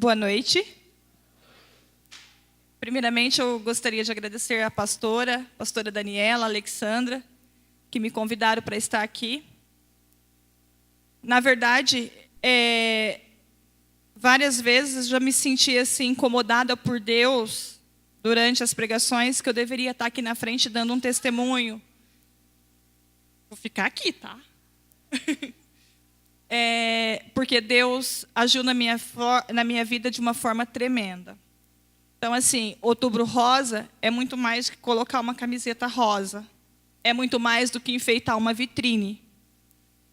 Boa noite. Primeiramente, eu gostaria de agradecer à pastora Daniela, Alexandra, que me convidaram para estar aqui. Na verdade, várias vezes já me senti assim, incomodada por Deus durante as pregações, que eu deveria estar aqui na frente dando um testemunho. Vou ficar aqui, tá? Porque Deus agiu na minha vida de uma forma tremenda. Então, assim, Outubro Rosa é muito mais que colocar uma camiseta rosa. É muito mais do que enfeitar uma vitrine.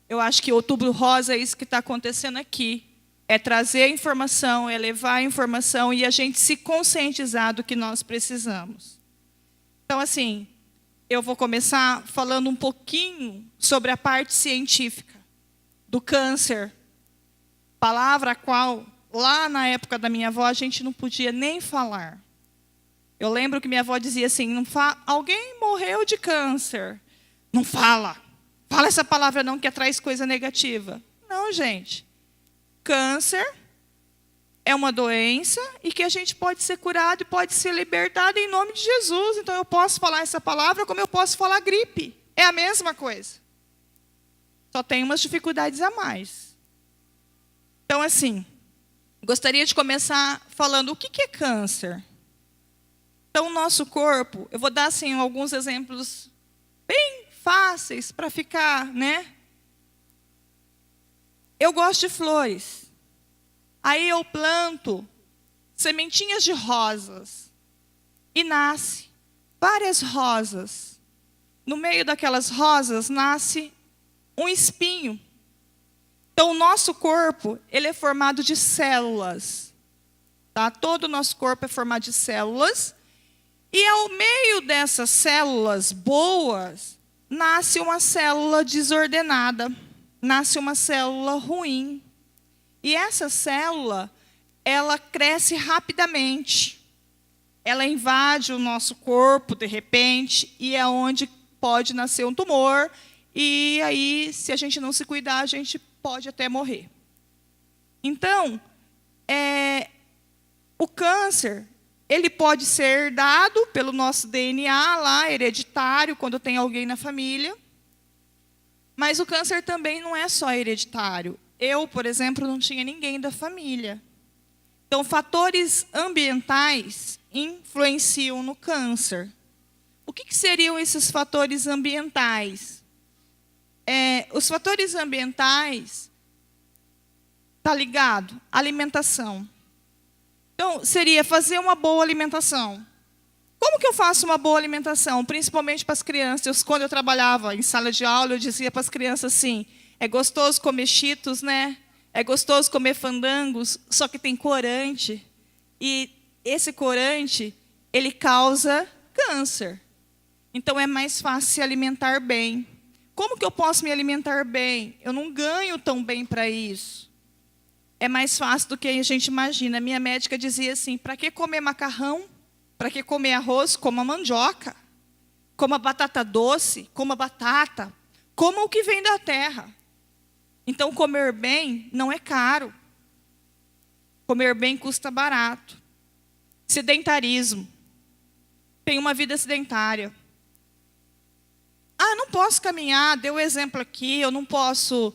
Eu acho que Outubro Rosa é isso que está acontecendo aqui. É trazer a informação, é levar a informação e a gente se conscientizar do que nós precisamos. Então, assim, eu vou começar falando um pouquinho sobre a parte científica do câncer. Palavra a qual, lá na época da minha avó, a gente não podia nem falar. Eu lembro que minha avó dizia assim, alguém morreu de câncer. Não fala. Fala essa palavra não, que traz coisa negativa. Não, gente. Câncer é uma doença e que a gente pode ser curado e pode ser libertado em nome de Jesus. Então eu posso falar essa palavra como eu posso falar gripe. É a mesma coisa. Só tem umas dificuldades a mais. Então, assim, gostaria de começar falando o que é câncer. Então, o nosso corpo, eu vou dar assim, alguns exemplos bem fáceis para ficar, né? Eu gosto de flores. Aí eu planto sementinhas de rosas. E nasce várias rosas. No meio daquelas rosas nasce um espinho. Então, o nosso corpo, ele é formado de células. Tá? Todo o nosso corpo é formado de células. E ao meio dessas células boas, nasce uma célula desordenada. Nasce uma célula ruim. E essa célula, ela cresce rapidamente. Ela invade o nosso corpo, de repente, e é onde pode nascer um tumor. E aí, se a gente não se cuidar, a gente pode até morrer. Então, o câncer, ele pode ser herdado pelo nosso DNA lá, hereditário, quando tem alguém na família. Mas o câncer também não é só hereditário. Eu, por exemplo, não tinha ninguém da família. Então, fatores ambientais influenciam no câncer. O que seriam esses fatores ambientais? Os fatores ambientais, está ligado? Alimentação. Então, seria fazer uma boa alimentação. Como que eu faço uma boa alimentação? Principalmente para as crianças. Quando eu trabalhava em sala de aula, eu dizia para as crianças assim, é gostoso comer Cheetos, né? É gostoso comer fandangos, só que tem corante. E esse corante, ele causa câncer. Então, é mais fácil se alimentar bem. Como que eu posso me alimentar bem? Eu não ganho tão bem para isso. É mais fácil do que a gente imagina. Minha médica dizia assim, para que comer macarrão? Para que comer arroz? Coma mandioca. Coma batata doce, coma batata. Coma o que vem da terra. Então, comer bem não é caro. Comer bem custa barato. Sedentarismo. Tem uma vida sedentária. Eu não posso caminhar, deu o exemplo aqui, eu não posso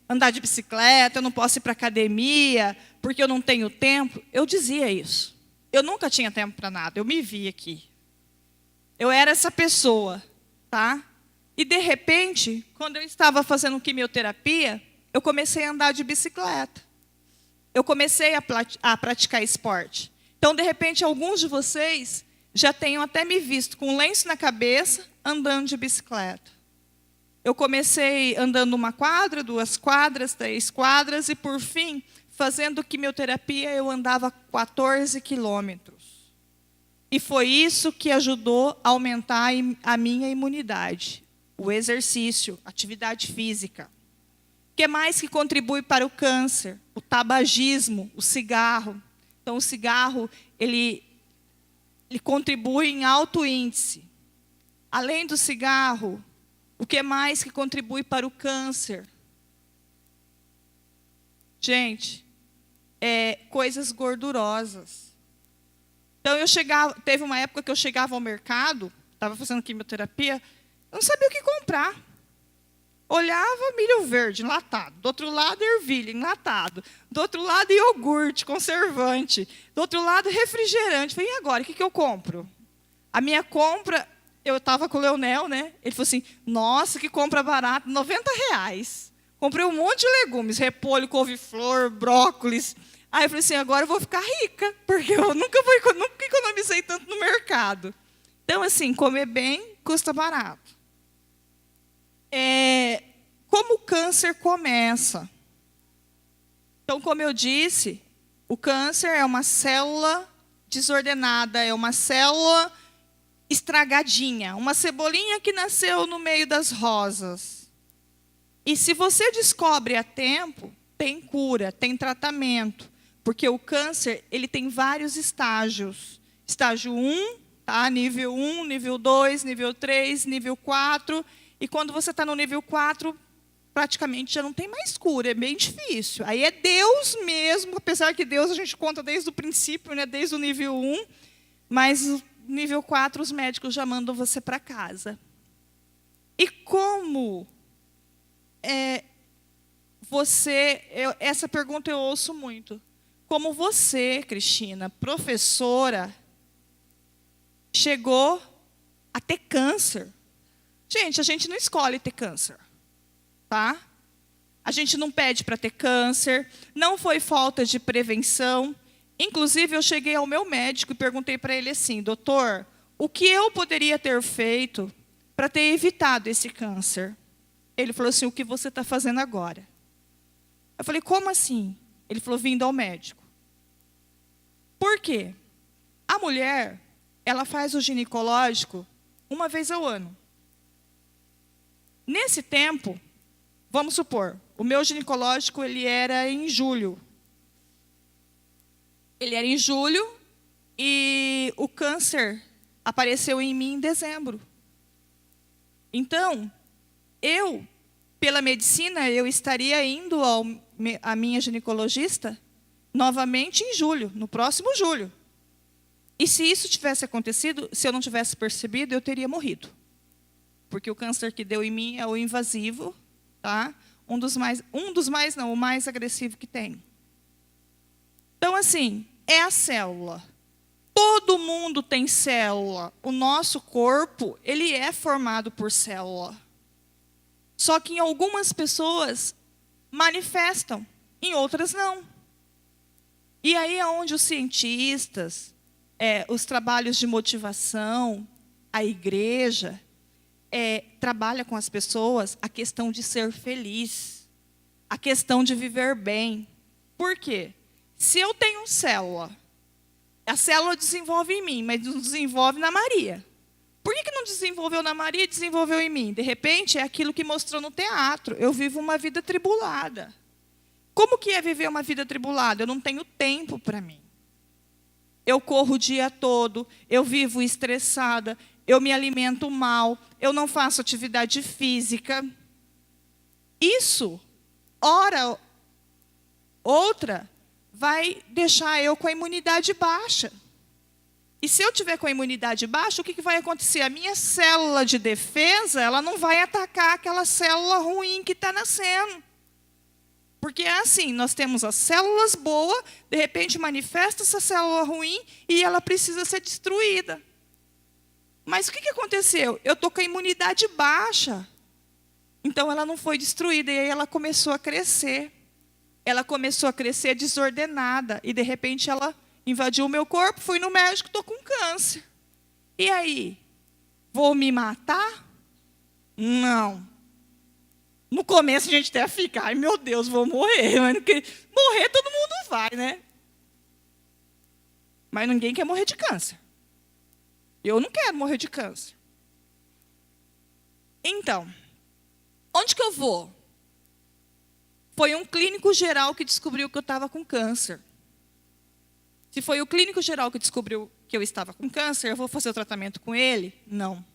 andar de bicicleta, eu não posso ir para a academia, porque eu não tenho tempo. Eu dizia isso. Eu nunca tinha tempo para nada, eu me vi aqui. Eu era essa pessoa, tá? E, de repente, quando eu estava fazendo quimioterapia, eu comecei a andar de bicicleta. Eu comecei a praticar esporte. Então, de repente, alguns de vocês já tenham até me visto com um lenço na cabeça, andando de bicicleta. Eu comecei andando 1 quadra, 2 quadras, 3 quadras, e, por fim, fazendo quimioterapia, eu andava 14 quilômetros. E foi isso que ajudou a aumentar a minha imunidade. O exercício, atividade física. O que mais que contribui para o câncer? O tabagismo, o cigarro. Então, o cigarro, ele contribui em alto índice. Além do cigarro, o que mais que contribui para o câncer? Gente, coisas gordurosas. Então, teve uma época que eu chegava ao mercado, estava fazendo quimioterapia, eu não sabia o que comprar. Olhava milho verde, enlatado. Do outro lado, ervilha, enlatado. Do outro lado, iogurte, conservante. Do outro lado, refrigerante. Falei, e agora, o que eu compro? A minha compra, eu estava com o Leonel, né? Ele falou assim, nossa, que compra barata, R$90. Comprei um monte de legumes, repolho, couve-flor, brócolis. Aí eu falei assim, agora eu vou ficar rica, porque eu nunca economizei tanto no mercado. Então, assim, comer bem custa barato. Como o câncer começa? Então, como eu disse, o câncer é uma célula desordenada, é uma célula estragadinha, uma cebolinha que nasceu no meio das rosas. E se você descobre a tempo, tem cura, tem tratamento, porque o câncer ele tem vários estágios. Estágio 1, tá? Nível 1, nível 2, nível 3, nível 4. E quando você está no nível 4, praticamente já não tem mais cura, é bem difícil. Aí é Deus mesmo, apesar que Deus a gente conta desde o princípio, né, desde o nível 1, mas no nível 4 os médicos já mandam você para casa. E como essa pergunta eu ouço muito. Como você, Cristina, professora, chegou a ter câncer? Gente, a gente não escolhe ter câncer, tá? A gente não pede para ter câncer, não foi falta de prevenção. Inclusive, eu cheguei ao meu médico e perguntei para ele assim, doutor, o que eu poderia ter feito para ter evitado esse câncer? Ele falou assim, o que você está fazendo agora? Eu falei, como assim? Ele falou, vindo ao médico. Por quê? A mulher, ela faz o ginecológico uma vez ao ano. Nesse tempo, vamos supor, o meu ginecológico ele era em julho. Ele era em julho e o câncer apareceu em mim em dezembro. Então, pela medicina, eu estaria indo à minha ginecologista novamente em julho, no próximo julho. E se isso tivesse acontecido, se eu não tivesse percebido, eu teria morrido. Porque o câncer que deu em mim é o invasivo, tá? O mais agressivo que tem. Então, assim, é a célula. Todo mundo tem célula. O nosso corpo, ele é formado por célula. Só que em algumas pessoas manifestam, em outras não. E aí é onde os cientistas, os trabalhos de motivação, a igreja, trabalha com as pessoas a questão de ser feliz, a questão de viver bem. Por quê? Se eu tenho célula, a célula desenvolve em mim, mas não desenvolve na Maria. Por que não desenvolveu na Maria e desenvolveu em mim? De repente, é aquilo que mostrou no teatro. Eu vivo uma vida tribulada. Como que é viver uma vida tribulada? Eu não tenho tempo para mim. Eu corro o dia todo, eu vivo estressada, eu me alimento mal, eu não faço atividade física. Isso, hora outra, vai deixar eu com a imunidade baixa. E se eu tiver com a imunidade baixa, o que vai acontecer? A minha célula de defesa, ela não vai atacar aquela célula ruim que está nascendo. Porque é assim, nós temos as células boas, de repente manifesta essa célula ruim e ela precisa ser destruída. Mas o que aconteceu? Eu estou com a imunidade baixa. Então ela não foi destruída e aí ela começou a crescer. Ela começou a crescer desordenada e de repente ela invadiu o meu corpo, fui no médico, estou com câncer. E aí? Vou me matar? Não. No começo a gente até fica, ai meu Deus, vou morrer. Mas morrer todo mundo vai, né? Mas ninguém quer morrer de câncer. Eu não quero morrer de câncer. Então, onde que eu vou? Foi um clínico geral que descobriu que eu estava com câncer. Se foi o clínico geral que descobriu que eu estava com câncer, eu vou fazer o tratamento com ele? Não.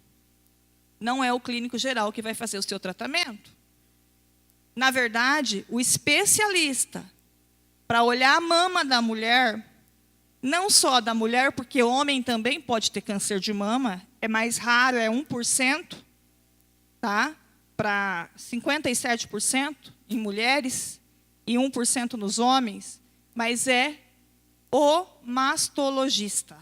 Não é o clínico geral que vai fazer o seu tratamento. Na verdade, o especialista para olhar a mama da mulher, não só da mulher, porque homem também pode ter câncer de mama, é mais raro, é 1%, tá? Para 57% em mulheres e 1% nos homens, mas é o mastologista.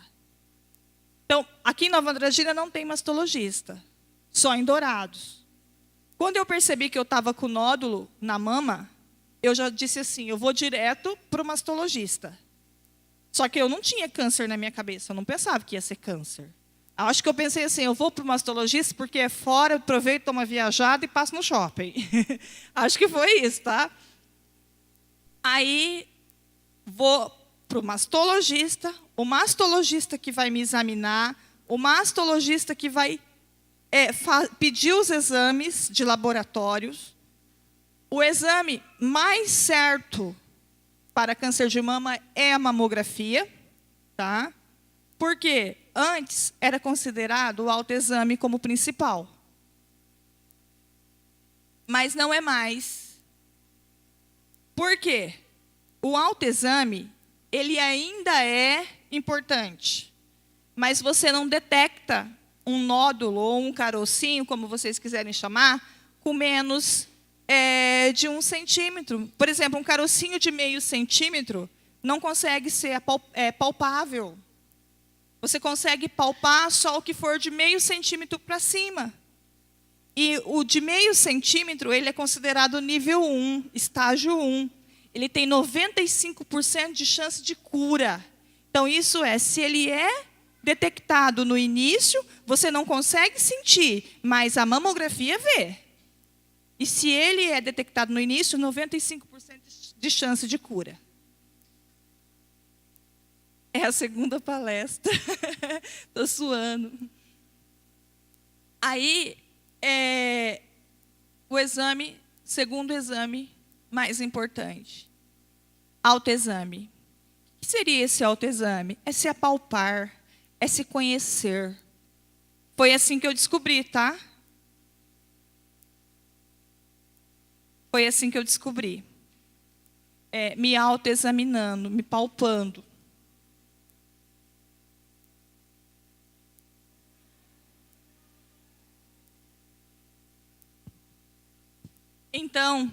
Então, aqui em Nova Andradina não tem mastologista, só em Dourados. Quando eu percebi que eu estava com nódulo na mama, eu já disse assim, eu vou direto para o mastologista. Só que eu não tinha câncer na minha cabeça, eu não pensava que ia ser câncer. Acho que eu pensei assim, eu vou para o mastologista porque é fora, eu aproveito, tomo uma viajada e passo no shopping. Acho que foi isso, tá? Aí, vou para o mastologista que vai me examinar, o mastologista que vai pedir os exames de laboratórios. O exame mais certo para câncer de mama é a mamografia, tá? Porque antes era considerado o autoexame como principal. Mas não é mais. Por quê? O autoexame, ele ainda é importante, mas você não detecta um nódulo ou um carocinho, como vocês quiserem chamar, com menos de 1 centímetro. Por exemplo, um carocinho de meio centímetro não consegue ser palpável. Você consegue palpar só o que for de meio centímetro para cima. E o de meio centímetro, ele é considerado nível 1, estágio 1. Ele tem 95% de chance de cura. Então, isso se ele é detectado no início, você não consegue sentir, mas a mamografia vê. E se ele é detectado no início, 95% de chance de cura. É a segunda palestra. Estou suando. Aí, o exame, segundo exame mais importante. Autoexame. O que seria esse autoexame? É se apalpar, é se conhecer. Foi assim que eu descobri, tá? Foi assim que eu descobri. Me autoexaminando, me palpando. Então,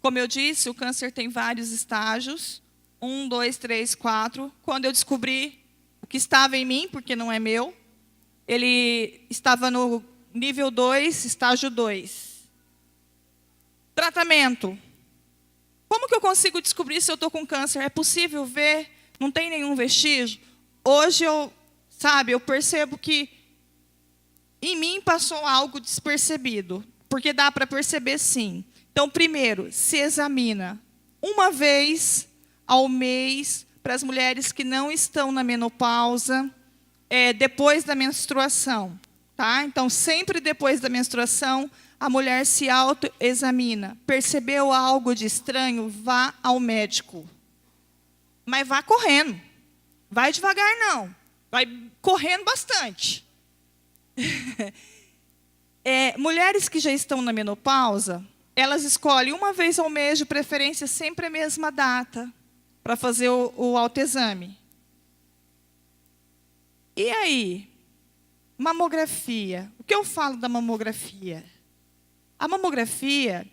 como eu disse, o câncer tem vários estágios. 1, 2, 3, 4. Quando eu descobri o que estava em mim, porque não é meu, ele estava no nível 2, estágio 2. Tratamento. Como que eu consigo descobrir se eu estou com câncer? É possível ver? Não tem nenhum vestígio? Hoje eu percebo que em mim passou algo despercebido. Porque dá para perceber sim. Então, primeiro, se examina uma vez ao mês para as mulheres que não estão na menopausa, depois da menstruação. Tá? Então, sempre depois da menstruação, a mulher se autoexamina. Percebeu algo de estranho? Vá ao médico. Mas vá correndo. Vai devagar, não. Vai correndo bastante. Mulheres que já estão na menopausa, elas escolhem uma vez ao mês, de preferência, sempre a mesma data, para fazer o autoexame. E aí? Mamografia. O que eu falo da mamografia? A mamografia,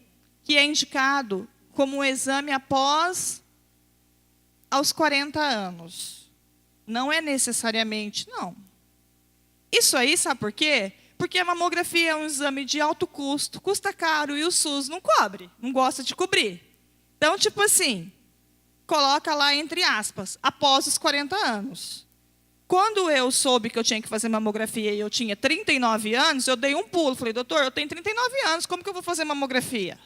que é indicado como um exame após aos 40 anos. Não é necessariamente, não. Isso aí, sabe por quê? Porque a mamografia é um exame de alto custo, custa caro e o SUS não cobre, não gosta de cobrir. Então, tipo assim, coloca lá entre aspas, após os 40 anos. Quando eu soube que eu tinha que fazer mamografia e eu tinha 39 anos, eu dei um pulo. Falei, doutor, eu tenho 39 anos, como que eu vou fazer mamografia?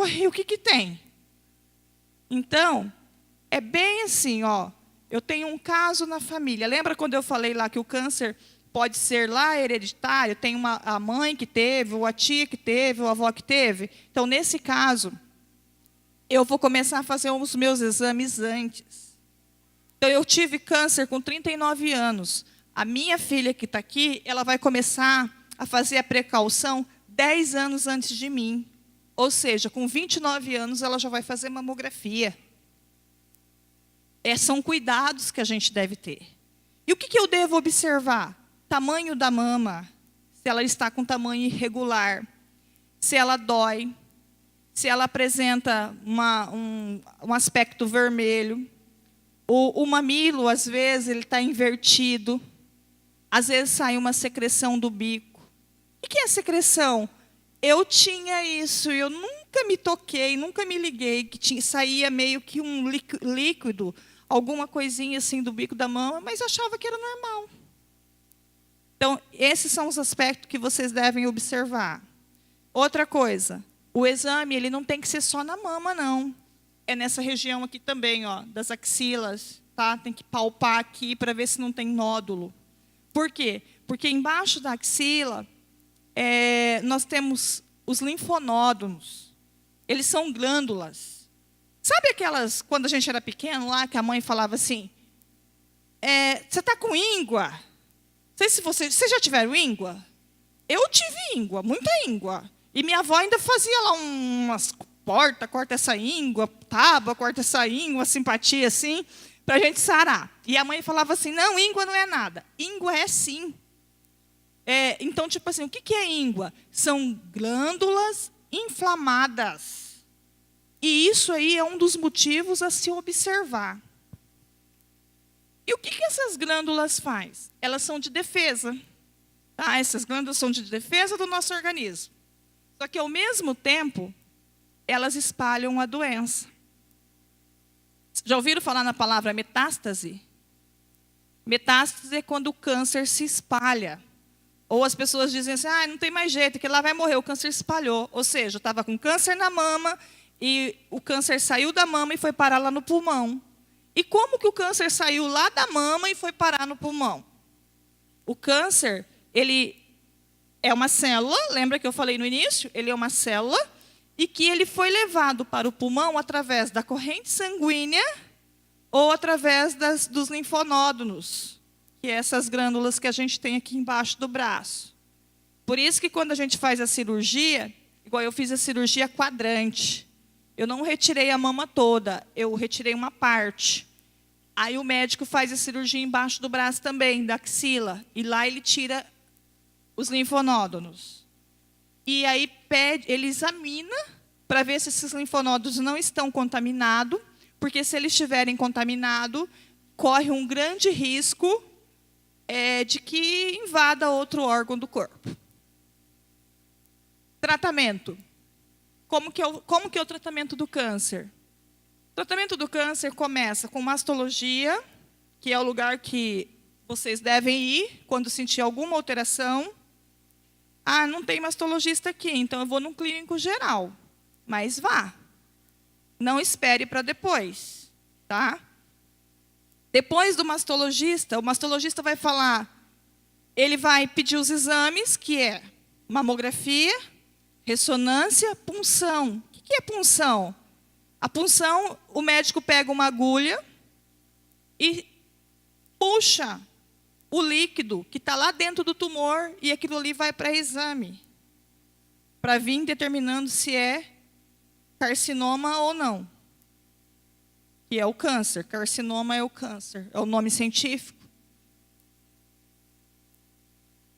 E o que tem? Então, é bem assim, ó. Eu tenho um caso na família. Lembra quando eu falei lá que o câncer pode ser lá hereditário? Tem a mãe que teve, ou a tia que teve, ou a avó que teve. Então, nesse caso, eu vou começar a fazer os meus exames antes. Então, eu tive câncer com 39 anos. A minha filha que está aqui, ela vai começar a fazer a precaução 10 anos antes de mim. Ou seja, com 29 anos, ela já vai fazer mamografia. São cuidados que a gente deve ter. E o que eu devo observar? Tamanho da mama, se ela está com tamanho irregular, se ela dói, se ela apresenta um aspecto vermelho. O mamilo, às vezes, ele está invertido. Às vezes sai uma secreção do bico. O que é secreção? Eu tinha isso e eu nunca me toquei, nunca me liguei, que saía meio que um líquido, alguma coisinha assim do bico da mama, mas achava que era normal. Então, esses são os aspectos que vocês devem observar. Outra coisa, o exame ele não tem que ser só na mama, não. É nessa região aqui também, ó, das axilas, tá? Tem que palpar aqui para ver se não tem nódulo. Por quê? Porque embaixo da axila, nós temos os linfonódulos. Eles são glândulas. Sabe aquelas, quando a gente era pequeno lá, que a mãe falava assim, você está com íngua? Não sei se vocês já tiveram íngua? Eu tive íngua, muita íngua. E minha avó ainda fazia lá umas corta essa íngua, tábua, corta essa íngua, simpatia assim, para a gente sarar. E a mãe falava assim, não, íngua não é nada. Íngua é sim. Então, tipo assim, o que é íngua? São glândulas inflamadas. E isso aí é um dos motivos a se observar. E o que essas glândulas fazem? Elas são de defesa. Tá? Essas glândulas são de defesa do nosso organismo. Só que, ao mesmo tempo, elas espalham a doença. Já ouviram falar na palavra metástase? Metástase é quando o câncer se espalha. Ou as pessoas dizem assim, não tem mais jeito, que lá vai morrer, o câncer espalhou. Ou seja, eu estava com câncer na mama, e o câncer saiu da mama e foi parar lá no pulmão. E como que o câncer saiu lá da mama e foi parar no pulmão? O câncer, ele é uma célula, lembra que eu falei no início? Ele é uma célula, e que ele foi levado para o pulmão através da corrente sanguínea ou através dos linfonódulos, que é essas glândulas que a gente tem aqui embaixo do braço. Por isso que quando a gente faz a cirurgia, igual eu fiz a cirurgia quadrante, eu não retirei a mama toda, eu retirei uma parte. Aí o médico faz a cirurgia embaixo do braço também, da axila, e lá ele tira os linfonódulos. E aí ele examina para ver se esses linfonódulos não estão contaminados, porque se eles estiverem contaminados, corre um grande risco de que invada outro órgão do corpo. Tratamento. Como que é o tratamento do câncer? O tratamento do câncer começa com mastologia, que é o lugar que vocês devem ir quando sentir alguma alteração. Não tem mastologista aqui, então eu vou num clínico geral. Mas vá. Não espere para depois, tá? Depois do mastologista, o mastologista vai falar, ele vai pedir os exames, que é mamografia, ressonância, punção. O que é punção? A punção, o médico pega uma agulha e puxa o líquido que está lá dentro do tumor e aquilo ali vai para exame, para vir determinando se é carcinoma ou não. Que é o câncer. Carcinoma é o câncer, é o nome científico.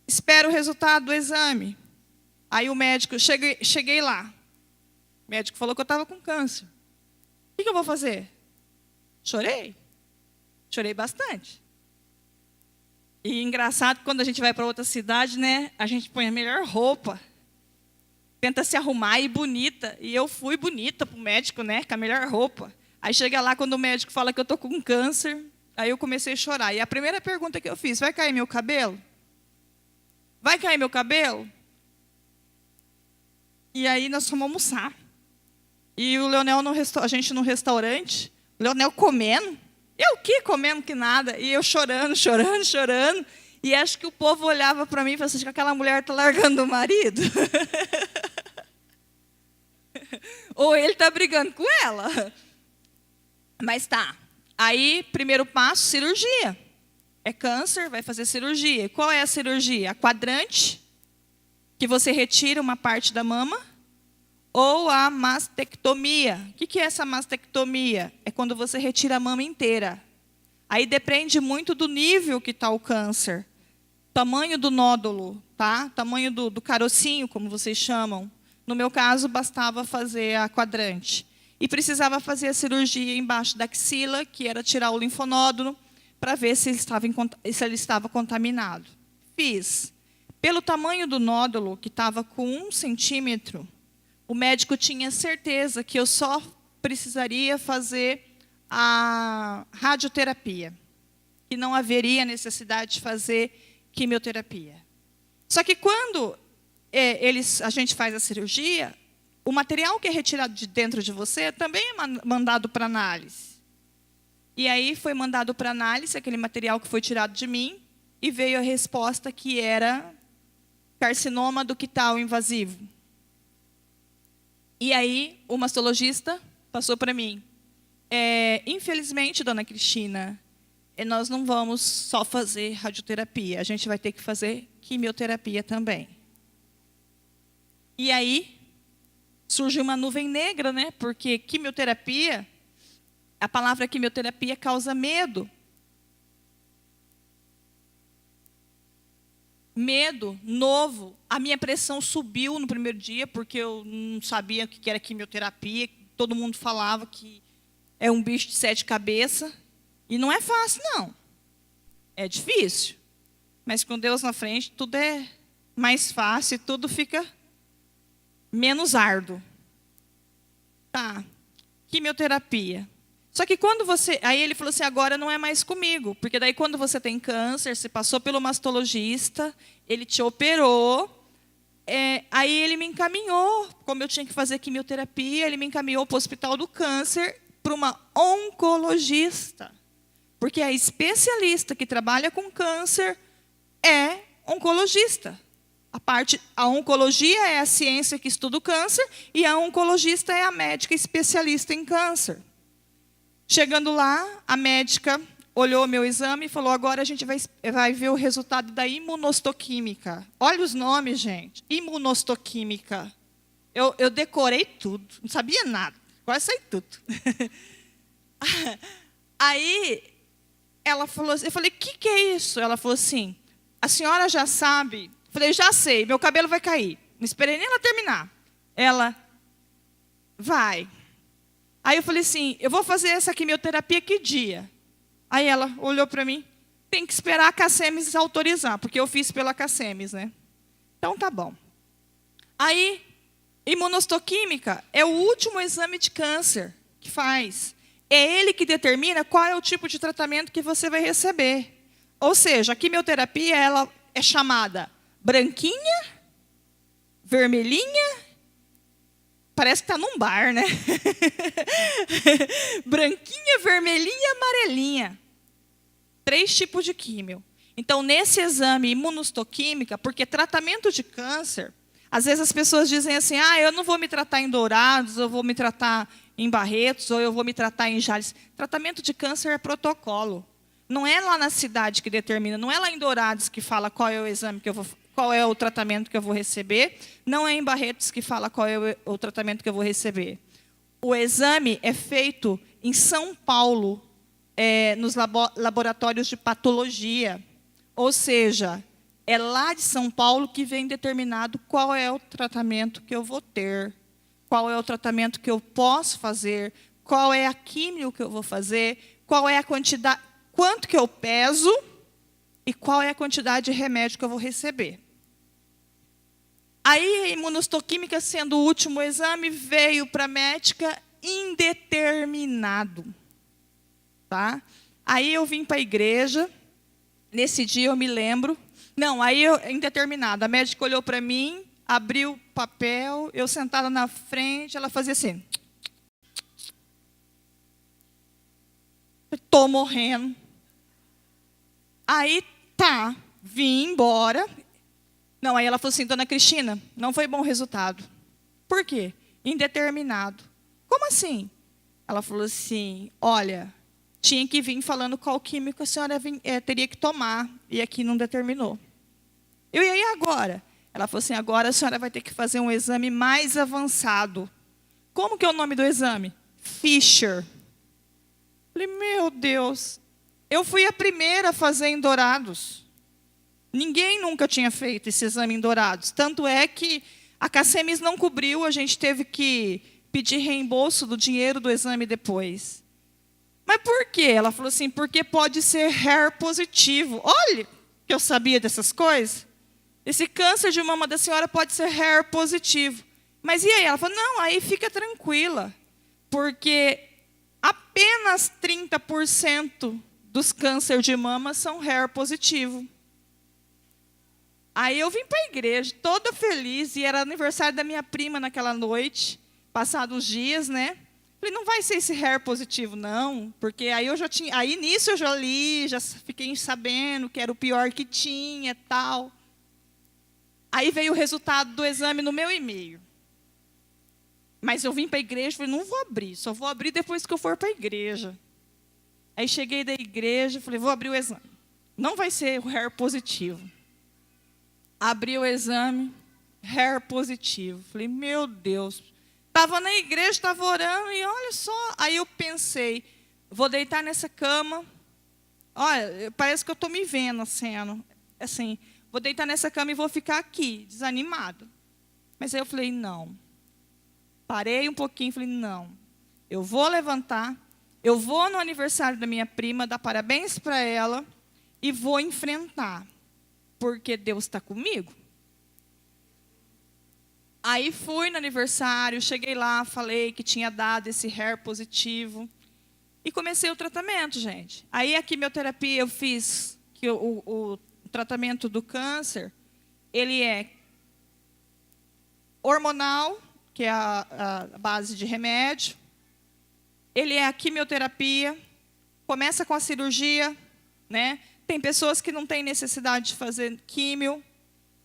Espera o resultado do exame. Aí o médico, cheguei lá. O médico falou que eu estava com câncer. O que eu vou fazer? Chorei. Chorei bastante. E engraçado, quando a gente vai para outra cidade, né, a gente põe a melhor roupa. Tenta se arrumar e ir bonita. E eu fui bonita para o médico, né, com a melhor roupa. Aí chega lá, quando o médico fala que eu estou com câncer, aí eu comecei a chorar. E a primeira pergunta que eu fiz, vai cair meu cabelo? Vai cair meu cabelo? E aí nós fomos almoçar. E o Leonel, a gente no restaurante, o Leonel comendo. Eu o quê? Comendo que nada. E eu chorando. E acho que o povo olhava para mim e falava assim, que aquela mulher está largando o marido. Ou ele está brigando com ela. Mas tá. Aí, primeiro passo, cirurgia. É câncer, vai fazer cirurgia. E qual é a cirurgia? A quadrante, que você retira uma parte da mama. ou a mastectomia. O que é essa mastectomia? É quando você retira a mama inteira. Aí depende muito do nível que está o câncer. Tamanho do nódulo, tá? Tamanho do carocinho, como vocês chamam. No meu caso, bastava fazer a quadrante. E precisava fazer a cirurgia embaixo da axila, que era tirar o linfonódulo, para ver se ele estava contaminado. Fiz. Pelo tamanho do nódulo, que estava com 1 centímetro, o médico tinha certeza que eu só precisaria fazer a radioterapia, que não haveria necessidade de fazer quimioterapia. Só que quando a gente faz a cirurgia, o material que é retirado de dentro de você também é mandado para análise. E aí foi mandado para análise aquele material que foi tirado de mim e veio a resposta que era carcinoma ductal invasivo. E aí o mastologista passou para mim. Infelizmente, dona Cristina, nós não vamos só fazer radioterapia, a gente vai ter que fazer quimioterapia também. E aí surge uma nuvem negra, né? Porque quimioterapia, a palavra quimioterapia causa medo. Medo, novo. A minha pressão subiu no primeiro dia, porque eu não sabia o que era quimioterapia. Todo mundo falava que é um bicho de 7 cabeças. E não é fácil, não. É difícil. Mas com Deus na frente, tudo é mais fácil e tudo fica menos árduo. Tá. Quimioterapia. Só que quando você... Aí ele falou assim, agora não é mais comigo. Porque daí quando você tem câncer, você passou pelo mastologista, ele te operou. Aí ele me encaminhou, como eu tinha que fazer quimioterapia, ele me encaminhou para o Hospital do Câncer, para uma oncologista. Porque a especialista que trabalha com câncer é oncologista. A oncologia é a ciência que estuda o câncer e a oncologista é a médica especialista em câncer. Chegando lá, a médica olhou meu exame e falou, agora a gente vai ver o resultado da imunohistoquímica. Olha os nomes, gente. Imunohistoquímica. Eu decorei tudo, não sabia nada, quase sei tudo. Aí, ela falou assim, eu falei, o que é isso? Ela falou assim, a senhora já sabe? Eu falei, já sei, meu cabelo vai cair. Não esperei nem ela terminar. Ela, vai. Aí eu falei assim, eu vou fazer essa quimioterapia que dia? Aí ela olhou para mim, tem que esperar a CACEMES autorizar, porque eu fiz pela CACEMES, né? Então tá bom. Aí, imunohistoquímica é o último exame de câncer que faz. É ele que determina qual é o tipo de tratamento que você vai receber. Ou seja, a quimioterapia ela é chamada branquinha, vermelhinha, parece que está num bar, né? Branquinha, vermelhinha e amarelinha. 3 tipos de químio. Então, nesse exame imunohistoquímica, porque tratamento de câncer, às vezes as pessoas dizem assim, eu não vou me tratar em Dourados, eu vou me tratar em Barretos, ou eu vou me tratar em Jales. Tratamento de câncer é protocolo. Não é lá na cidade que determina, não é lá em Dourados que fala qual é o exame que eu vou, qual é o tratamento que eu vou receber, não é em Barretos que fala qual é o tratamento que eu vou receber. O exame é feito em São Paulo, nos laboratórios de patologia. Ou seja, é lá de São Paulo que vem determinado qual é o tratamento que eu vou ter, qual é o tratamento que eu posso fazer, qual é a químio que eu vou fazer, qual é a quantidade, quanto que eu peso e qual é a quantidade de remédio que eu vou receber. Aí, a imunohistoquímica, sendo o último exame, veio para a médica indeterminado. Tá? Aí eu vim para a igreja, nesse dia eu me lembro. Não, aí indeterminado. A médica olhou para mim, abriu o papel, eu sentada na frente, ela fazia assim. Estou morrendo. Aí, tá, vim embora. Não, aí ela falou assim, dona Cristina, não foi bom resultado. Por quê? Indeterminado. Como assim? Ela falou assim, olha, tinha que vir falando qual químico a senhora teria que tomar, e aqui não determinou. E aí agora? Ela falou assim, agora a senhora vai ter que fazer um exame mais avançado. Como que é o nome do exame? Fisher. Falei, meu Deus. Eu fui a primeira a fazer em Dourados. Ninguém nunca tinha feito esse exame em Dourados. Tanto é que a Cacemis não cobriu, a gente teve que pedir reembolso do dinheiro do exame depois. Mas por quê? Ela falou assim, porque pode ser HER positivo. Olha, que eu sabia dessas coisas. Esse câncer de mama da senhora pode ser HER positivo. Mas e aí? Ela falou, não, aí fica tranquila. Porque apenas 30% dos cânceres de mama são HER positivo. Aí eu vim para a igreja, toda feliz, e era aniversário da minha prima naquela noite, passados os dias, né? Falei, não vai ser esse HER positivo, não, porque aí nisso eu já li, já fiquei sabendo que era o pior que tinha, tal. Aí veio o resultado do exame no meu e-mail. Mas eu vim para a igreja, falei, não vou abrir, só vou abrir depois que eu for para a igreja. Aí cheguei da igreja, falei, vou abrir o exame. Não vai ser o HER positivo. Abri o exame, HER positivo. Falei, meu Deus. Estava na igreja, estava orando e olha só. Aí eu pensei, vou deitar nessa cama. Olha, parece que eu estou me vendo assim, vou deitar nessa cama e vou ficar aqui, desanimada. Mas aí eu falei, não. Parei um pouquinho e falei, não. Eu vou levantar, eu vou no aniversário da minha prima, dar parabéns para ela e vou enfrentar. Porque Deus está comigo. Aí fui no aniversário, cheguei lá, falei que tinha dado esse HER positivo. E comecei o tratamento, gente. Aí a quimioterapia eu fiz, que o tratamento do câncer, ele é hormonal, que é a base de remédio. Ele é a quimioterapia, começa com a cirurgia, né? Tem pessoas que não têm necessidade de fazer químio,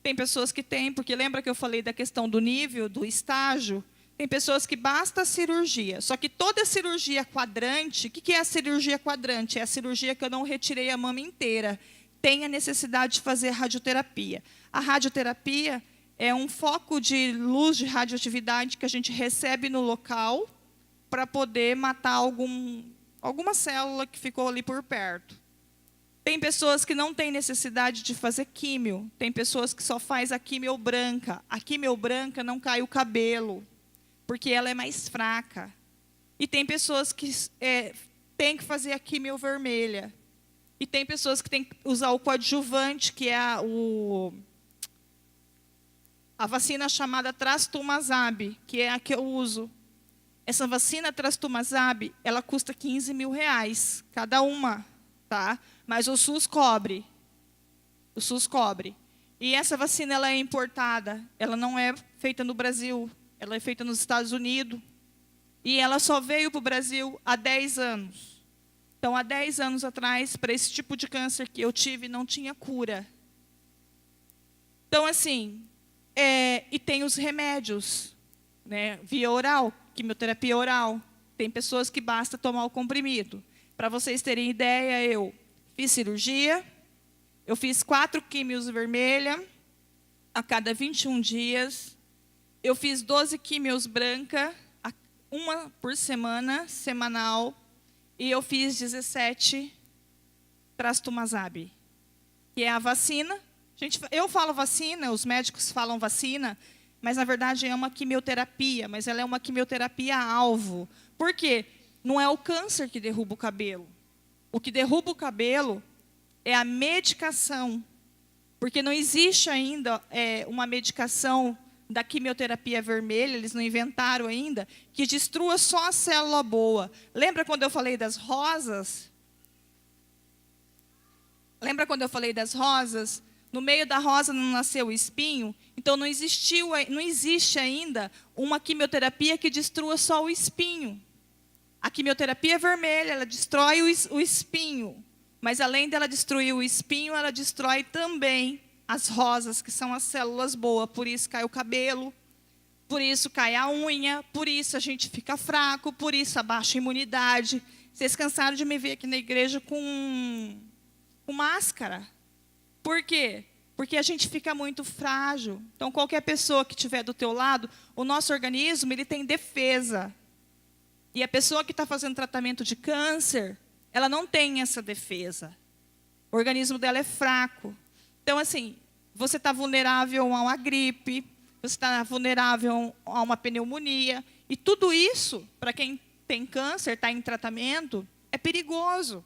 tem pessoas que têm, porque lembra que eu falei da questão do nível, do estágio? Tem pessoas que basta a cirurgia. Só que toda cirurgia quadrante, o que é a cirurgia quadrante? É a cirurgia que eu não retirei a mama inteira. Tem a necessidade de fazer radioterapia. A radioterapia é um foco de luz de radioatividade que a gente recebe no local para poder matar alguma célula que ficou ali por perto. Tem pessoas que não têm necessidade de fazer químio. Tem pessoas que só faz a químio branca. A químio branca não cai o cabelo, porque ela é mais fraca. E tem pessoas que têm que fazer a químio vermelha. E tem pessoas que têm que usar o coadjuvante, que é a vacina chamada Trastuzumab, que é a que eu uso. Essa vacina Trastuzumab, ela custa R$15.000 cada uma, tá? Mas o SUS cobre. O SUS cobre. E essa vacina ela é importada. Ela não é feita no Brasil. Ela é feita nos Estados Unidos. E ela só veio para o Brasil há 10 anos. Então, há 10 anos atrás, para esse tipo de câncer que eu tive, não tinha cura. Então, assim, e tem os remédios, né, via oral, quimioterapia oral. Tem pessoas que basta tomar o comprimido. Para vocês terem ideia, eu fiz cirurgia, eu fiz 4 químios vermelha a cada 21 dias, eu fiz 12 químios branca, uma por semana, semanal, e eu fiz 17 Trastuzumab, que é a vacina. Eu falo vacina, os médicos falam vacina, mas na verdade é uma quimioterapia, mas ela é uma quimioterapia-alvo. Por quê? Não é o câncer que derruba o cabelo. O que derruba o cabelo é a medicação, porque não existe ainda uma medicação da quimioterapia vermelha, eles não inventaram ainda, que destrua só a célula boa. Lembra quando eu falei das rosas? Lembra quando eu falei das rosas? No meio da rosa não nasceu o espinho, então não existe ainda uma quimioterapia que destrua só o espinho. A quimioterapia vermelha, ela destrói o espinho. Mas além dela destruir o espinho, ela destrói também as rosas, que são as células boas. Por isso cai o cabelo, por isso cai a unha, por isso a gente fica fraco, por isso abaixa a imunidade. Vocês cansaram de me ver aqui na igreja com máscara. Por quê? Porque a gente fica muito frágil. Então, qualquer pessoa que estiver do teu lado, o nosso organismo ele tem defesa. E a pessoa que está fazendo tratamento de câncer, ela não tem essa defesa. O organismo dela é fraco. Então, assim, você está vulnerável a uma gripe, você está vulnerável a uma pneumonia. E tudo isso, para quem tem câncer, está em tratamento, é perigoso.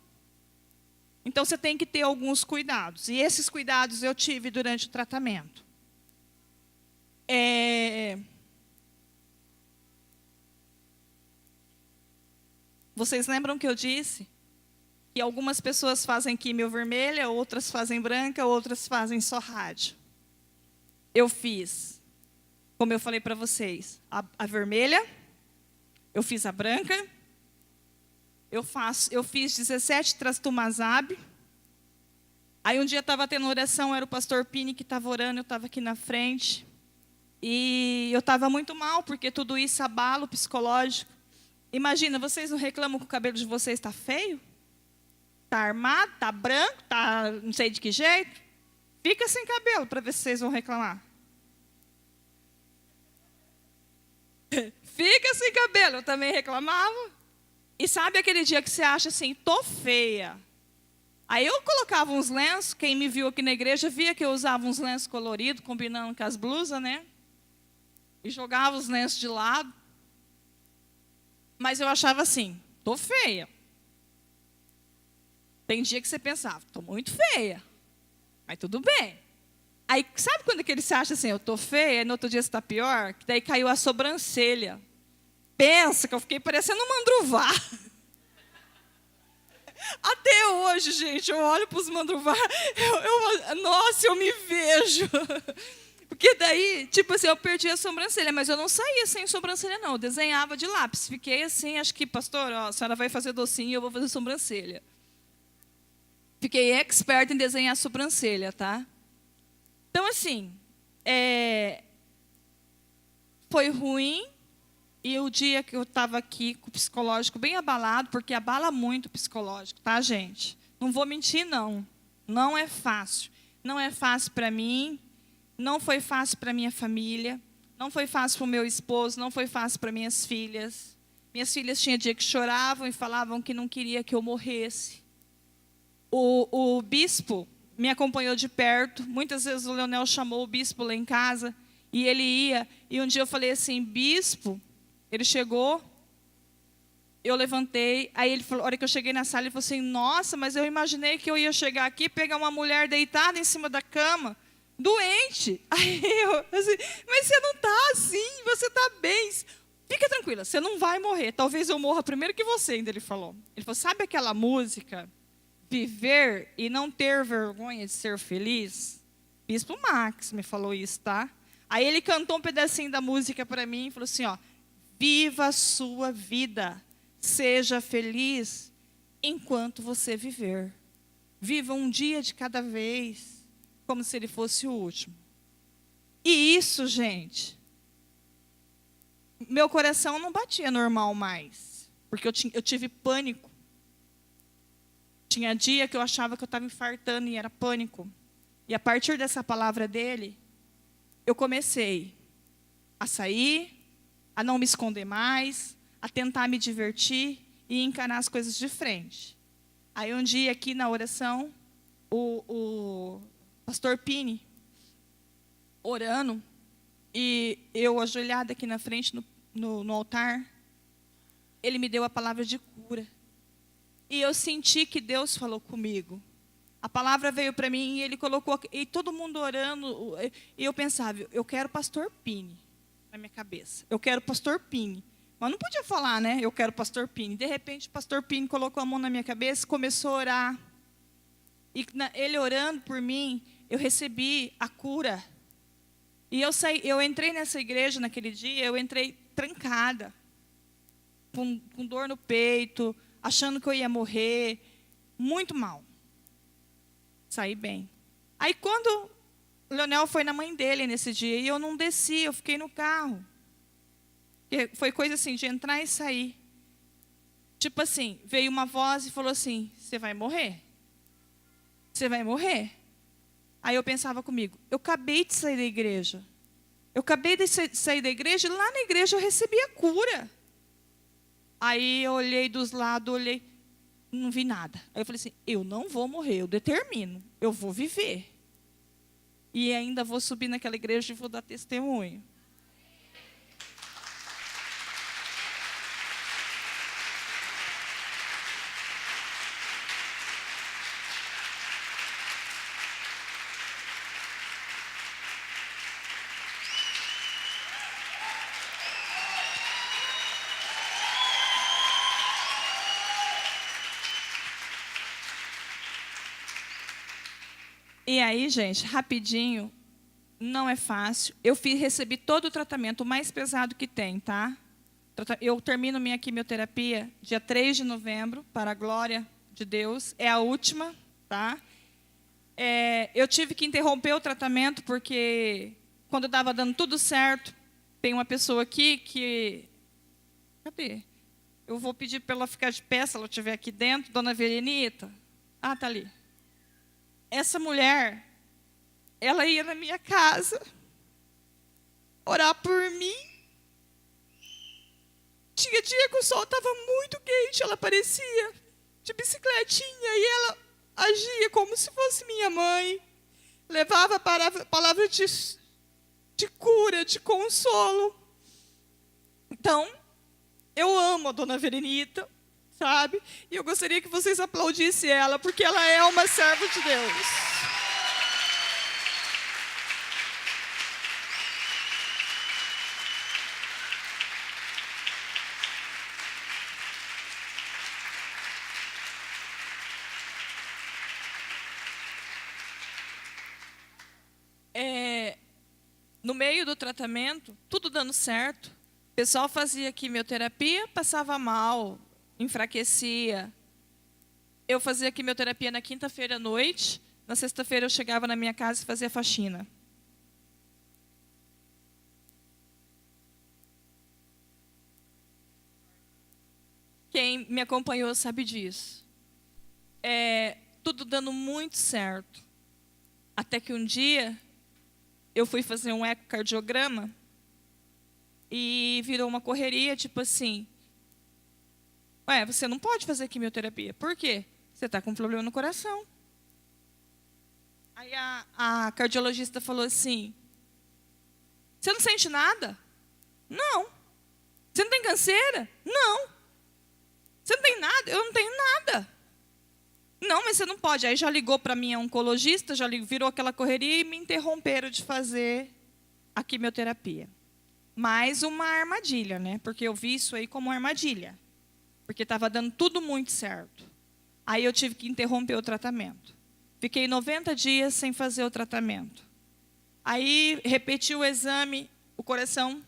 Então, você tem que ter alguns cuidados. E esses cuidados eu tive durante o tratamento. Vocês lembram que eu disse que algumas pessoas fazem químio vermelha, outras fazem branca, outras fazem só rádio. Eu fiz, como eu falei para vocês, a vermelha, eu fiz a branca, eu fiz 17 trastuzumab. Aí um dia estava tendo oração, era o pastor Pini que estava orando, eu estava aqui na frente. E eu estava muito mal, porque tudo isso abala o psicológico. Imagina, vocês não reclamam que o cabelo de vocês está feio? Está armado, está branco, está não sei de que jeito? Fica sem cabelo para ver se vocês vão reclamar. Fica sem cabelo, eu também reclamava. E sabe aquele dia que você acha assim, tô feia. Aí eu colocava uns lenços, quem me viu aqui na igreja via que eu usava uns lenços coloridos, combinando com as blusas, né? E jogava os lenços de lado. Mas eu achava assim, tô feia. Tem dia que você pensava, tô muito feia. Mas tudo bem. Aí, sabe quando que ele se acha assim, eu tô feia, e no outro dia você está pior? Que daí caiu a sobrancelha. Pensa que eu fiquei parecendo um mandruvá. Até hoje, gente, eu olho para os mandruvá, nossa, eu me vejo. Porque daí, tipo assim, eu perdi a sobrancelha, mas eu não saía sem sobrancelha, não. Eu desenhava de lápis. Fiquei assim, acho que, pastor, ó, a senhora vai fazer docinho e eu vou fazer sobrancelha. Fiquei expert em desenhar sobrancelha, tá? Então, assim, foi ruim. E o dia que eu estava aqui com o psicológico bem abalado, porque abala muito o psicológico, tá, gente? Não vou mentir, não. Não é fácil. Não é fácil para mim, não foi fácil para minha família, não foi fácil para o meu esposo, não foi fácil para minhas filhas. Minhas filhas tinham dia que choravam e falavam que não queria que eu morresse. O bispo me acompanhou de perto. Muitas vezes o Leonel chamou o bispo lá em casa e ele ia. E um dia eu falei assim, bispo, ele chegou, eu levantei, aí ele falou, a hora que eu cheguei na sala, ele falou assim, nossa, mas eu imaginei que eu ia chegar aqui e pegar uma mulher deitada em cima da cama, doente. Aí eu assim, mas você não está assim, você está bem. Fica tranquila, você não vai morrer, talvez eu morra primeiro que você, ainda ele falou. Ele falou, sabe aquela música, viver e não ter vergonha de ser feliz? Bispo Max me falou isso, tá? Aí ele cantou um pedacinho da música para mim e falou assim, ó, viva a sua vida, seja feliz enquanto você viver. Viva um dia de cada vez, como se ele fosse o último. E isso, gente, meu coração não batia normal mais, porque eu tive pânico. Tinha dia que eu achava que eu estava infartando e era pânico. E a partir dessa palavra dele, eu comecei a sair, a não me esconder mais, a tentar me divertir e encarar as coisas de frente. Aí um dia aqui na oração, o pastor Pini, orando, e eu ajoelhada aqui na frente no altar, ele me deu a palavra de cura. E eu senti que Deus falou comigo. A palavra veio para mim e ele colocou, e todo mundo orando, e eu pensava, eu quero pastor Pini na minha cabeça. Eu quero pastor Pini. Mas não podia falar, né? Eu quero pastor Pini. De repente, o pastor Pini colocou a mão na minha cabeça e começou a orar. E ele orando por mim, eu recebi a cura. E eu entrei nessa igreja naquele dia, eu entrei trancada, com dor no peito, achando que eu ia morrer, muito mal. Saí bem. Aí quando o Leonel foi na mãe dele nesse dia, e eu não desci, eu fiquei no carro. Foi coisa assim, de entrar e sair. Tipo assim, veio uma voz e falou assim, você vai morrer. Você vai morrer. Aí eu pensava comigo, eu acabei de sair da igreja. Eu acabei de sair da igreja e lá na igreja eu recebi a cura. Aí eu olhei dos lados, olhei, não vi nada. Aí eu falei assim, eu não vou morrer, eu determino, eu vou viver. E ainda vou subir naquela igreja e vou dar testemunho. E aí, gente, rapidinho, não é fácil. Eu recebi todo o tratamento, o mais pesado que tem, tá? Eu termino minha quimioterapia dia 3 de novembro, para a glória de Deus. É a última, tá? Eu tive que interromper o tratamento, porque quando estava dando tudo certo, tem uma pessoa aqui que... Cadê? Eu vou pedir para ela ficar de pé, se ela estiver aqui dentro. Dona Verenita. Ah, está ali. Essa mulher, ela ia na minha casa orar por mim. Tinha dia que o sol estava muito quente, ela aparecia de bicicletinha e ela agia como se fosse minha mãe. Levava palavra de cura, de consolo. Então, eu amo a Dona Verenita, sabe? E eu gostaria que vocês aplaudissem ela, porque ela é uma serva de Deus. No meio do tratamento, tudo dando certo, o pessoal fazia quimioterapia, passava mal, enfraquecia. Eu fazia quimioterapia na quinta-feira à noite, na sexta-feira eu chegava na minha casa e fazia faxina. Quem me acompanhou sabe disso. Tudo dando muito certo. Até que um dia, eu fui fazer um ecocardiograma e virou uma correria, tipo assim, você não pode fazer quimioterapia. Por quê? Você está com um problema no coração. Aí a cardiologista falou assim, você não sente nada? Não. Você não tem canseira? Não. Você não tem nada? Eu não tenho nada. Não, mas você não pode. Aí já ligou para minha oncologista, já virou aquela correria e me interromperam de fazer a quimioterapia. Mais uma armadilha, né? Porque eu vi isso aí como armadilha. Porque estava dando tudo muito certo. Aí eu tive que interromper o tratamento. Fiquei 90 dias sem fazer o tratamento. Aí repeti o exame, o coração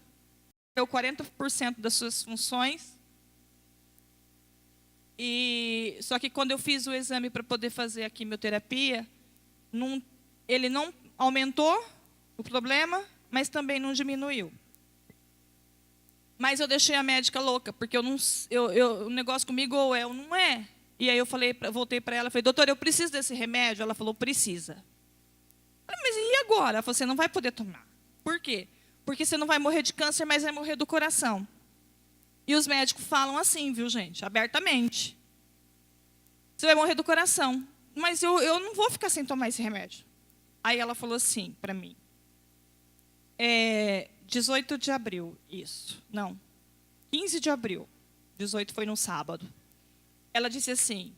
deu 40% das suas funções. Só que quando eu fiz o exame para poder fazer a quimioterapia, ele não aumentou o problema, mas também não diminuiu. Mas eu deixei a médica louca, porque o negócio comigo ou é ou não é. E aí eu voltei para ela, falei, doutora, eu preciso desse remédio? Ela falou, precisa. Eu falei, mas e agora? Ela falou, você não vai poder tomar. Por quê? Porque você não vai morrer de câncer, mas vai morrer do coração. E os médicos falam assim, viu, gente? Abertamente. Você vai morrer do coração. Mas eu não vou ficar sem tomar esse remédio. Aí ela falou assim para mim. 18 de abril, isso. Não. 15 de abril. 18 foi no sábado. Ela disse assim,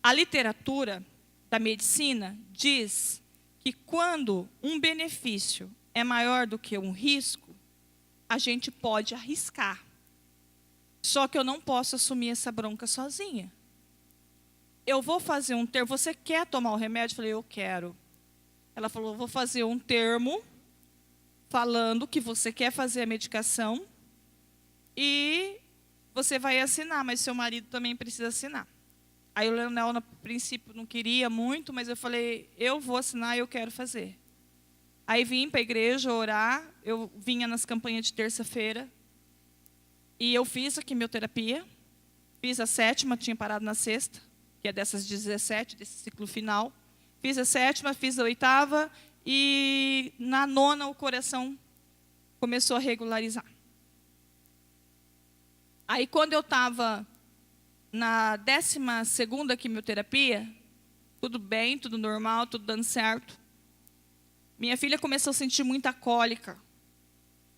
a literatura da medicina diz que quando um benefício é maior do que um risco, a gente pode arriscar. Só que eu não posso assumir essa bronca sozinha. Eu vou fazer um termo. Você quer tomar o remédio? Eu falei, eu quero. Ela falou, eu vou fazer um termo falando que você quer fazer a medicação e você vai assinar, mas seu marido também precisa assinar. Aí o Leonel, no princípio, não queria muito, mas eu falei, eu vou assinar e eu quero fazer. Aí vim para a igreja orar, eu vinha nas campanhas de terça-feira, e eu fiz a quimioterapia, fiz a 7ª, tinha parado na 6ª, que é dessas 17, desse ciclo final. Fiz a 7ª, fiz a 8ª, e na 9ª o coração começou a regularizar. Aí, quando eu estava na 12ª quimioterapia, tudo bem, tudo normal, tudo dando certo. Minha filha começou a sentir muita cólica.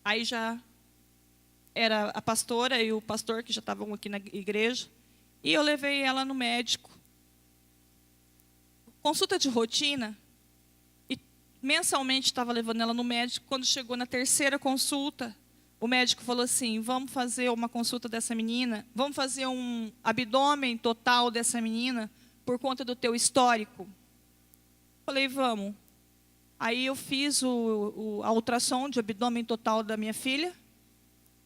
Aí já era a pastora e o pastor que já estavam aqui na igreja. E eu levei ela no médico. Consulta de rotina. E mensalmente estava levando ela no médico. Quando chegou na 3ª consulta, o médico falou assim: vamos fazer uma consulta dessa menina, vamos fazer um abdômen total dessa menina por conta do teu histórico. Falei, vamos. Aí eu fiz a ultrassom de abdômen total da minha filha,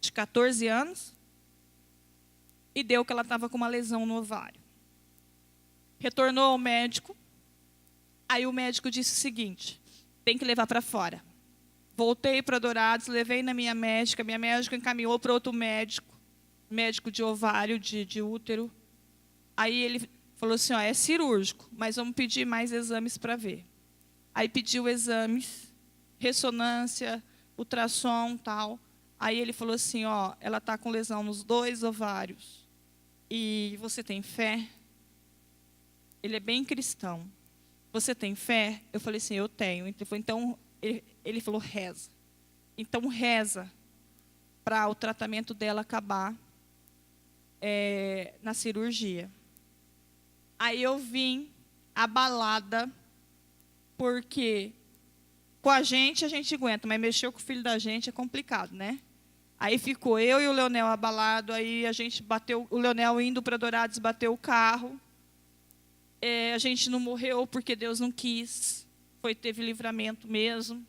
de 14 anos, e deu que ela estava com uma lesão no ovário. Retornou ao médico, aí o médico disse o seguinte: tem que levar para fora. Voltei para Dourados, levei na minha médica encaminhou para outro médico de ovário, de útero. Aí ele falou assim, ó, é cirúrgico, mas vamos pedir mais exames para ver. Aí pediu exames, ressonância, ultrassom, tal. Aí ele falou assim, ó, ela está com lesão nos 2 ovários. E você tem fé? Ele é bem cristão. Você tem fé? Eu falei assim, eu tenho. Então, ele falou, reza. Então, reza para o tratamento dela acabar na cirurgia. Aí eu vim abalada, porque com a gente aguenta, mas mexer com o filho da gente é complicado, né? Aí ficou eu e o Leonel abalado, aí a gente bateu, o Leonel indo para Dourados bateu o carro. A gente não morreu porque Deus não quis, teve livramento mesmo.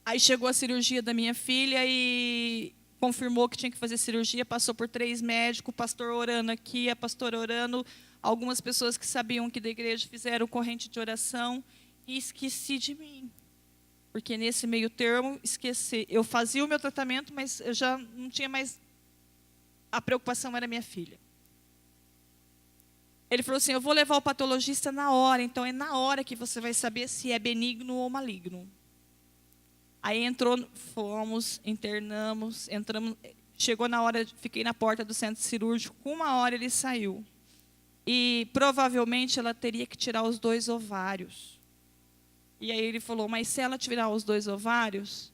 Aí chegou a cirurgia da minha filha e confirmou que tinha que fazer cirurgia, passou por 3 médicos, o pastor orando aqui, a pastora orando, algumas pessoas que sabiam que da igreja fizeram corrente de oração, e esqueci de mim. Porque nesse meio termo, esqueci. Eu fazia o meu tratamento, mas eu já não tinha mais... A preocupação era minha filha. Ele falou assim, eu vou levar o patologista na hora, então é na hora que você vai saber se é benigno ou maligno. Aí fomos, internamos, entramos, chegou na hora, fiquei na porta do centro cirúrgico, com 1 hora ele saiu. E provavelmente ela teria que tirar os 2 ovários. E aí ele falou, mas se ela tirar os 2 ovários,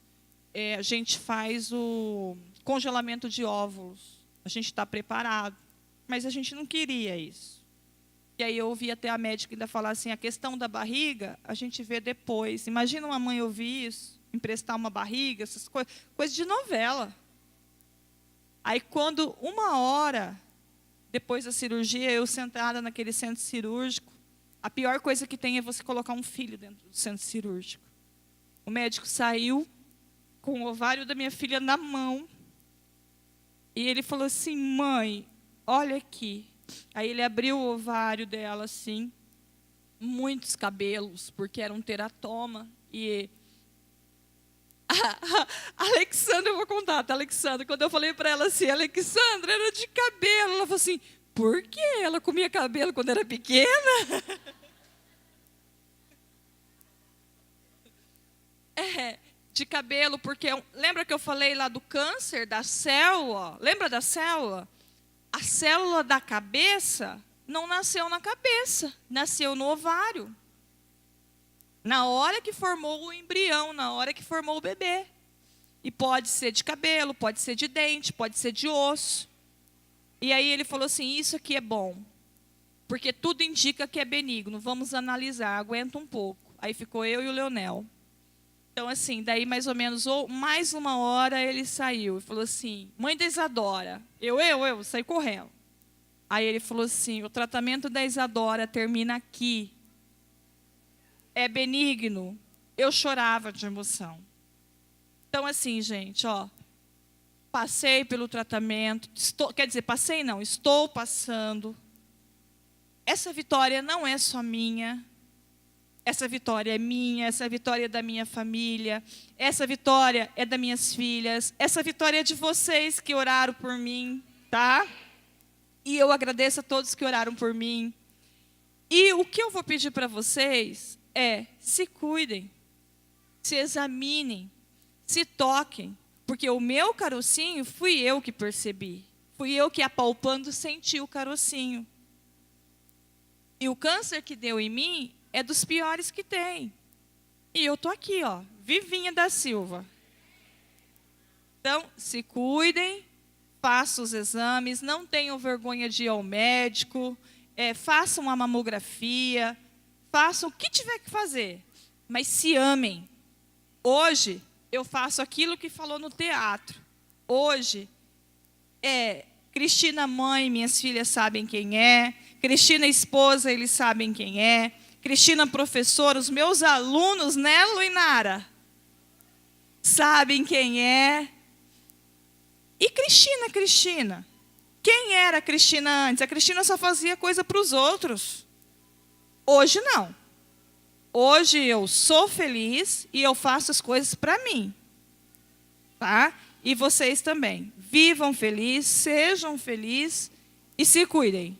a gente faz o congelamento de óvulos. A gente está preparado. Mas a gente não queria isso. E aí eu ouvi até a médica ainda falar assim, a questão da barriga, a gente vê depois. Imagina uma mãe ouvir isso, emprestar uma barriga, essas coisas, coisa de novela. Aí quando 1 hora depois da cirurgia, eu sentada naquele centro cirúrgico, a pior coisa que tem é você colocar um filho dentro do centro cirúrgico. O médico saiu com o ovário da minha filha na mão, e ele falou assim, mãe, olha aqui. Aí ele abriu o ovário dela assim, muitos cabelos, porque era um teratoma. E a Alexandra, eu vou contar, tá, Alexandra? Quando eu falei para ela assim, Alexandra, era de cabelo. Ela falou assim, por quê? Ela comia cabelo quando era pequena? De cabelo, porque lembra que eu falei lá do câncer, da célula? Lembra da célula? A célula da cabeça não nasceu na cabeça, nasceu no ovário. Na hora que formou o embrião, na hora que formou o bebê. E pode ser de cabelo, pode ser de dente, pode ser de osso. E aí ele falou assim, isso aqui é bom, porque tudo indica que é benigno, vamos analisar, aguenta um pouco. Aí ficou eu e o Leonel. Então assim, daí mais ou menos, mais 1 hora ele saiu e falou assim, mãe da Isadora, eu saí correndo. Aí ele falou assim, o tratamento da Isadora termina aqui. É benigno. Eu chorava de emoção. Então assim, gente, ó, passei pelo tratamento, passei não, estou passando. Essa vitória não é só minha. Essa vitória é minha, essa vitória é da minha família, essa vitória é das minhas filhas, essa vitória é de vocês que oraram por mim, tá? E eu agradeço a todos que oraram por mim. E o que eu vou pedir para vocês é: se cuidem, se examinem, se toquem, porque o meu carocinho fui eu que percebi. Fui eu que, apalpando, senti o carocinho. E o câncer que deu em mim é dos piores que tem. E eu tô aqui, ó, vivinha da Silva. Então, se cuidem, façam os exames, não tenham vergonha de ir ao médico, façam uma mamografia, façam o que tiver que fazer, mas se amem. Hoje, eu faço aquilo que falou no teatro. Hoje, Cristina mãe, minhas filhas sabem quem é. Cristina esposa, eles sabem quem é. Cristina professora, os meus alunos, né, Luinara? Sabem quem é. E Cristina. Quem era a Cristina antes? A Cristina só fazia coisa para os outros. Hoje não. Hoje eu sou feliz e eu faço as coisas para mim. Tá? E vocês também. Vivam felizes, sejam felizes e se cuidem.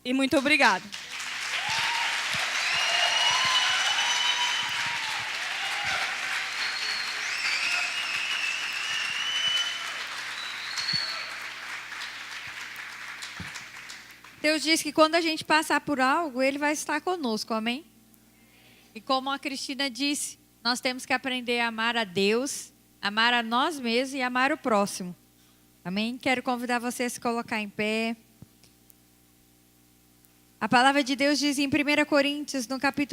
E muito obrigada. Deus diz que quando a gente passar por algo, Ele vai estar conosco, amém? E como a Cristina disse, nós temos que aprender a amar a Deus, amar a nós mesmos e amar o próximo. Amém? Quero convidar você a se colocar em pé. A palavra de Deus diz em 1 Coríntios, no capítulo